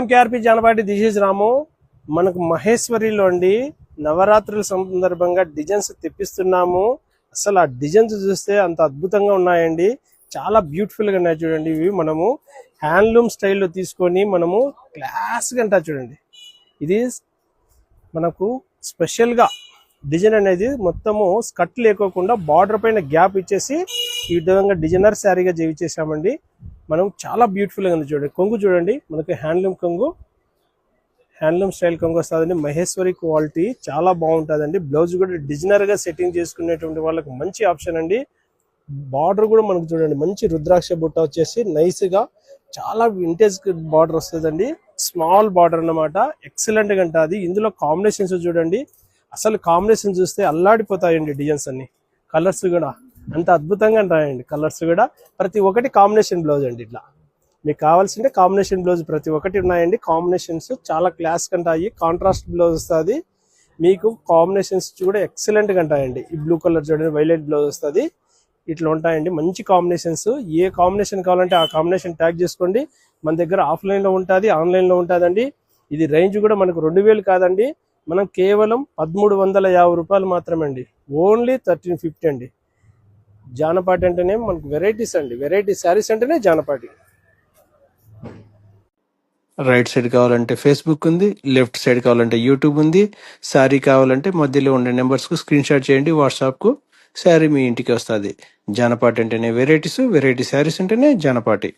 KRP Janapati this is రాము. మనకు మహేశ్వరిలో అండి నవరాత్రుల సందర్భంగా డిజైన్స్ తెప్పిస్తున్నాము. అసలు ఆ డిజైన్స్ చూస్తే అంత అద్భుతంగా ఉన్నాయండి, చాలా బ్యూటిఫుల్ గా ఉన్నాయి చూడండి. ఇవి మనము హ్యాండ్లూమ్ స్టైల్లో తీసుకొని మనము క్లాస్ గా అంటా చూడండి. ఇది మనకు స్పెషల్ గా డిజైన్ అనేది మొత్తము స్కట్ లేకోకుండా బార్డర్ పైన గ్యాప్ ఇచ్చేసి ఈ విధంగా డిజైనర్ శారీగా చేయించేసామండి. మనం చాలా బ్యూటిఫుల్ గా ఉంది చూడండి. కొంగు చూడండి, మనకి హ్యాండ్లూమ్ కొంగు, హ్యాండ్లూమ్ స్టైల్ కొంగు వస్తుందండి. మహేశ్వరి క్వాలిటీ చాలా బాగుంటుందండి. బ్లౌజ్ కూడా డిజైనర్ గా సెట్టింగ్ చేసుకునేటువంటి వాళ్ళకి మంచి ఆప్షన్ అండి. బార్డర్ కూడా మనకు చూడండి మంచి రుద్రాక్ష బుట్ట వచ్చేసి నైస్ గా చాలా వింటేజ్ బార్డర్ వస్తుందండి. స్మాల్ బార్డర్ అన్నమాట, ఎక్సలెంట్ గా ఉంటుంది. ఇందులో కాంబినేషన్స్ చూడండి, అసలు కాంబినేషన్ చూస్తే అల్లాడిపోతాయండి. డిజైన్స్ అన్ని, కలర్స్ కూడా అంత అద్భుతంగా ఉంటాయండి. కలర్స్ కూడా ప్రతి ఒక్కటి కాంబినేషన్ బ్లౌజ్ అండి. ఇట్లా మీకు కావాల్సింటే కాంబినేషన్ బ్లౌజ్ ప్రతి ఒక్కటి ఉన్నాయండి. కాంబినేషన్స్ చాలా క్లాస్ ఉంటాయి. కాంట్రాస్ట్ బ్లౌజ్ వస్తుంది మీకు. కాంబినేషన్స్ కూడా ఎక్సలెంట్ గా ఉంటాయండి. ఈ బ్లూ కలర్ చూడండి, వైలెట్ బ్లౌజ్ వస్తుంది. ఇట్లా ఉంటాయండి మంచి కాంబినేషన్స్. ఏ కాంబినేషన్ కావాలంటే ఆ కాంబినేషన్ ట్యాగ్ చేసుకోండి. మన దగ్గర ఆఫ్లైన్ లో ఉంటుంది, ఆన్లైన్ లో ఉంటుందండి. ఇది రేంజ్ కూడా మనకు 2000 కాదండి, మనం కేవలం 1350 రూపాయలు మాత్రమే అండి. ఓన్లీ 1350 అండి. జానపాటి అంటేనే మనకు వెరైటీస్ అండి, వెరైటీ శారీస్ అంటేనే జానపాటి. రైట్ సైడ్ కావాలంటే ఫేస్బుక్ ఉంది, లెఫ్ట్ సైడ్ కావాలంటే యూట్యూబ్ ఉంది. శారీ కావాలంటే మధ్యలో ఉండే నెంబర్స్కు స్క్రీన్ షాట్ చేయండి వాట్సాప్కు, శారీ మీ ఇంటికి వస్తుంది. జానపాటి అంటేనే వెరైటీస్, వెరైటీ శారీస్ అంటేనే జానపాటి.